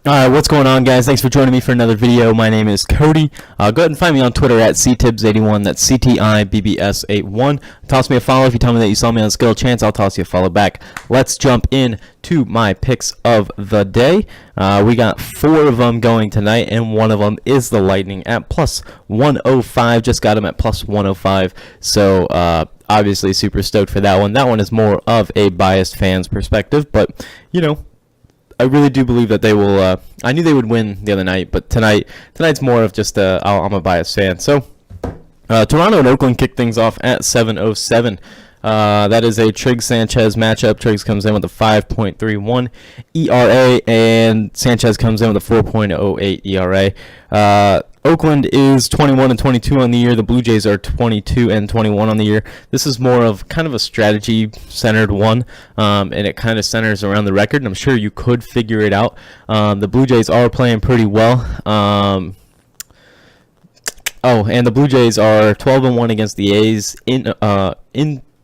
Alright, what's going on, guys? Thanks for joining me for another video. My name is Cody. Go ahead and find me on Twitter at ctibbs81. That's CTIBBS81. Toss me a follow if you tell me that you saw me on Skill Chance. I'll toss you a follow back. Let's jump in to my picks of the day. We got 4 of them going tonight, and one of them is the Lightning at plus 105. Just got him at plus 105. So, obviously super stoked for that one. That one is more of a biased fan's perspective, but, you know, I really do believe that they will. I knew they would win the other night, but tonight's more of just I'm a biased fan. So Toronto and Oakland kick things off at 7:07. That is a Triggs Sanchez matchup. Triggs comes in with a 5.31 ERA, and Sanchez comes in with a 4.08 ERA. Oakland is 21-22 on the year. The Blue Jays are 22-21 on the year. This is more of kind of a strategy-centered one, and it kind of centers around the record. And I'm sure you could figure it out. The Blue Jays are playing pretty well. And the Blue Jays are 12-1 against the A's in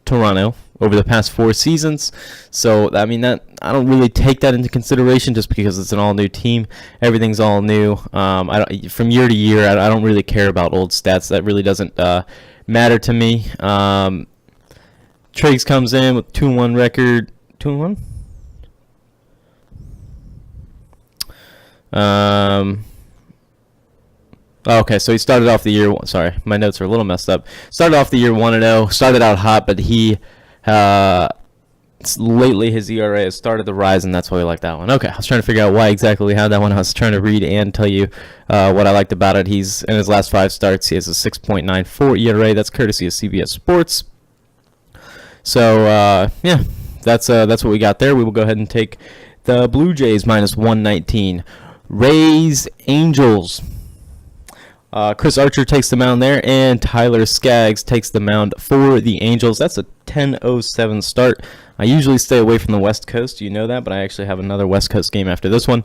Toronto over the past 4 seasons. So I mean, that I don't really take that into consideration just because it's an all new team. Everything's all new. From year to year, I don't really care about old stats. That really doesn't matter to me. Triggs comes in with 2-1 record. 2-1. Okay, so he started off the year. Sorry, my notes are a little messed up. Started off the year 1-0. Started out hot, but he lately his ERA has started to rise, and that's why we like that one. Okay, I was trying to figure out why exactly we had that one. I was trying to read and tell you what I liked about it. He's in his last 5 starts. He has a 6.94 ERA. That's courtesy of CBS Sports. So yeah, that's what we got there. We will go ahead and take the Blue Jays minus 119. Rays Angels. Chris Archer takes the mound there, and Tyler Skaggs takes the mound for the Angels. That's a 10:07 start. I usually stay away from the West Coast, you know that, but I actually have another West Coast game after this one.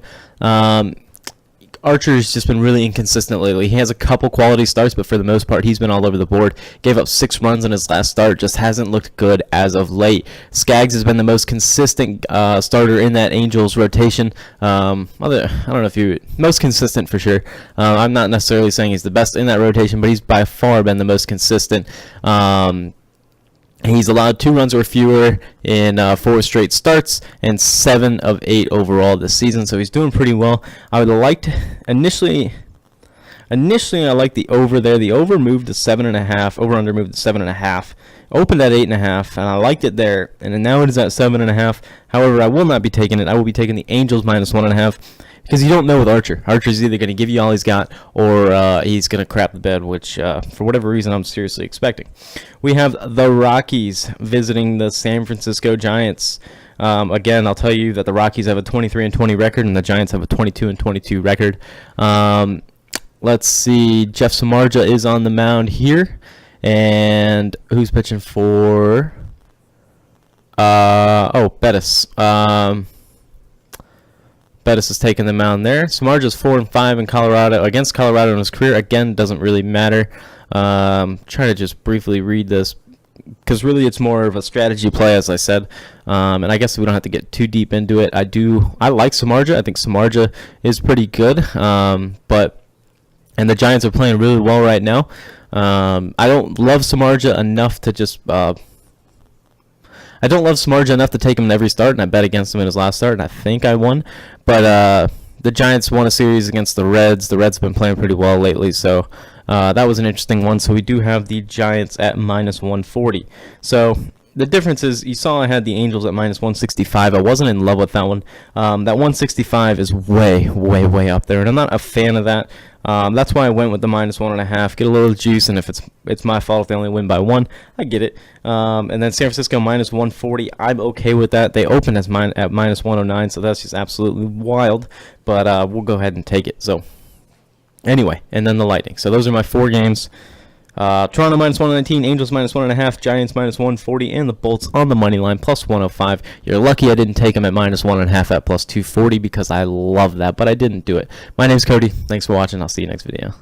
Archer's just been really inconsistent lately. He has a couple quality starts, but for the most part, he's been all over the board. Gave up 6 runs in his last start. Just hasn't looked good as of late. Skaggs has been the most consistent starter in that Angels rotation. I don't know if you most consistent for sure. I'm not necessarily saying he's the best in that rotation, but he's by far been the most consistent. He's allowed 2 runs or fewer in 4 straight starts and 7 of 8 overall this season, so he's doing pretty well. I would like to initially I liked the over there. The over moved to 7.5. Over under moved to 7.5. Opened at 8.5, and I liked it there. And now it is at 7.5. However, I will not be taking it. I will be taking the Angels minus 1.5. Because you don't know with Archer. Archer's either going to give you all he's got, or he's going to crap the bed, which for whatever reason I'm seriously expecting. We have the Rockies visiting the San Francisco Giants. Again, I'll tell you that the Rockies have a 23-20 record, and the Giants have a 22-22 record. Let's see. Jeff Samardzija is on the mound here, and who's pitching for? Bettis. Bettis is taking the mound there. Samardzija's 4-5 in Colorado against Colorado in his career. Again, doesn't really matter. Trying to just briefly read this because really it's more of a strategy play, as I said. And I guess we don't have to get too deep into it. I like Samardzija. I think Samardzija is pretty good. And the Giants are playing really well right now. I don't love Samardzija enough to just. I don't love Samardzija enough to take him in every start, and I bet against him in his last start, and I think I won. But the Giants won a series against the Reds. The Reds have been playing pretty well lately, so that was an interesting one. So we do have the Giants at minus 140. So the difference is, you saw I had the Angels at minus 165. I wasn't in love with that one. That 165 is way, way, way up there, and I'm not a fan of that. That's why I went with the minus 1.5. Get a little juice, and if it's my fault if they only win by 1, I get it. And then San Francisco minus 140. I'm okay with that. They opened at minus 109, so that's just absolutely wild. But we'll go ahead and take it. So anyway, and then the Lightning. So those are my 4 games. Toronto minus 119, Angels minus 1.5, Giants minus 140, and the Bolts on the money line plus 105. You're lucky I didn't take them at minus 1.5 at plus 240 because I love that, but I didn't do it. My name's Cody. Thanks for watching. I'll see you next video.